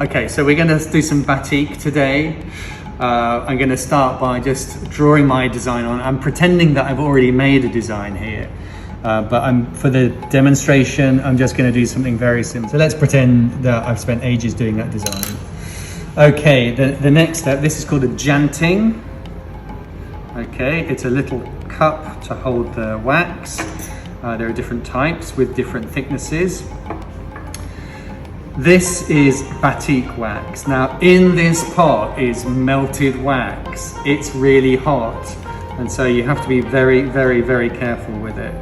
Okay, so we're going to do some batik today. I'm going to start by just drawing my design on. I'm pretending that I've already made a design here, but for the demonstration, I'm just going to do something very simple. So let's pretend that I've spent ages doing that design. Okay, the next step, this is called a janting. Okay, it's a little cup to hold the wax. There are different types with different thicknesses. This is batik wax. Now in this pot is melted wax. It's really hot, and so you have to be very, very, very careful with it.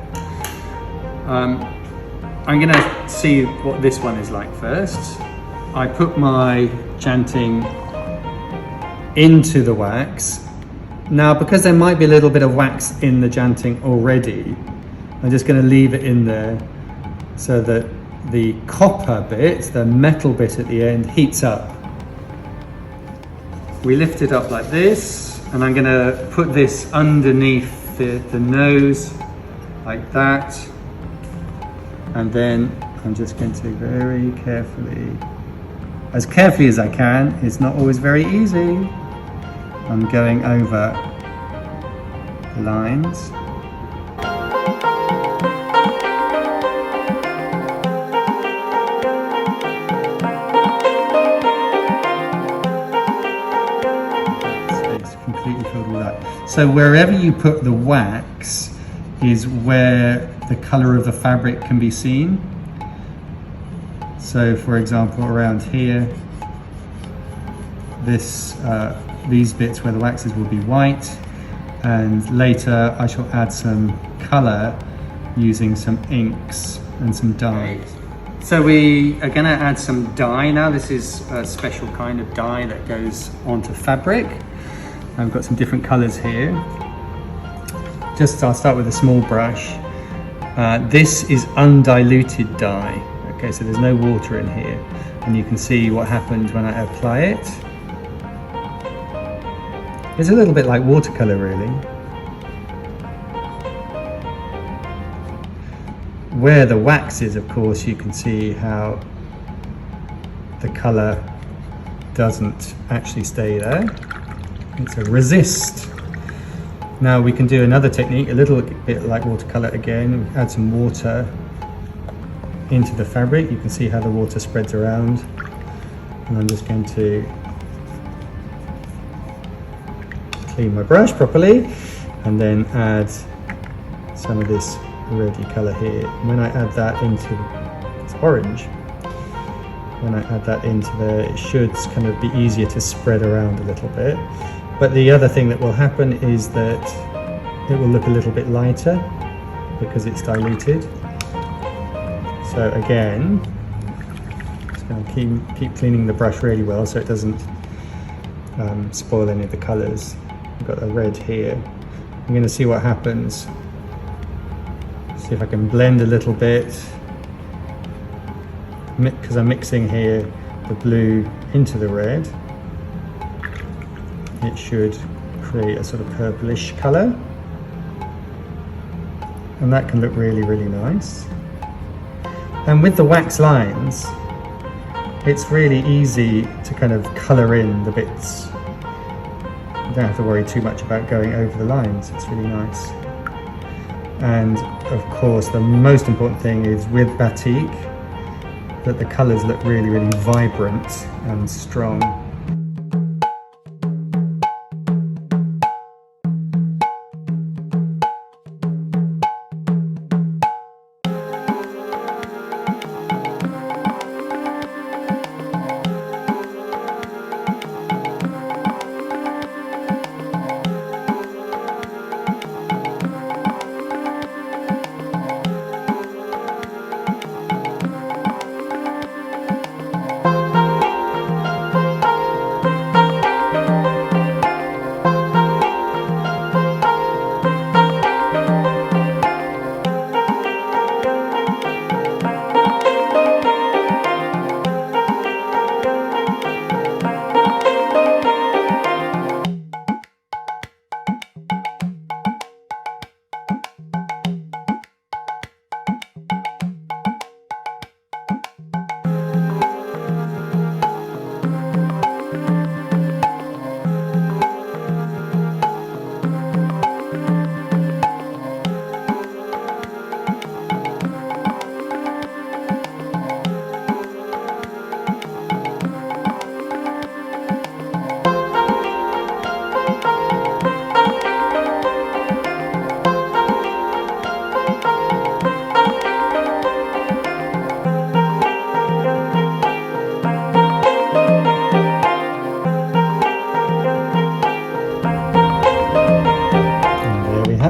I'm gonna see what this one is like first. I put my janting into the wax. Now, because there might be a little bit of wax in the janting already, I'm just gonna leave it in there so that the copper bit, the metal bit at the end, heats up. We lift it up like this, and I'm gonna put this underneath the nose, like that. And then I'm just going to very carefully, as carefully as I can, it's not always very easy, I'm going over the lines. Completely filled with that. So wherever you put the wax is where the color of the fabric can be seen. So for example, around here, these bits where the wax is will be white, and later I shall add some color using some inks and some dye. So we are going to add some dye now. This is a special kind of dye that goes onto fabric. I've got some different colors here. I'll start with a small brush. This is undiluted dye. Okay, so there's no water in here. And you can see what happens when I apply it. It's a little bit like watercolor, really. Where the wax is, of course, you can see how the color doesn't actually stay there. It's a resist. Now we can do another technique, a little bit like watercolor again. Add some water into the fabric. You can see how the water spreads around. And I'm just going to clean my brush properly and then add some of this reddy color here. When I add that into, it's orange. When I add that into there, it should kind of be easier to spread around a little bit. But the other thing that will happen is that it will look a little bit lighter because it's diluted. So again, just going to keep cleaning the brush really well so it doesn't spoil any of the colors. I've got a red here. I'm going to see what happens. See if I can blend a little bit, because I'm mixing here the blue into the red. It should create a sort of purplish color, and that can look really, really nice. And with the wax lines, it's really easy to kind of color in the bits. You don't have to worry too much about going over the lines. It's really nice. And of course, the most important thing is with batik that the colors look really, really vibrant and strong.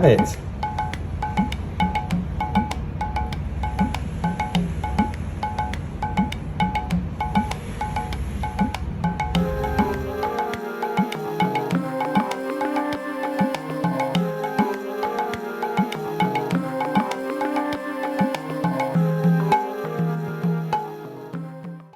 have it.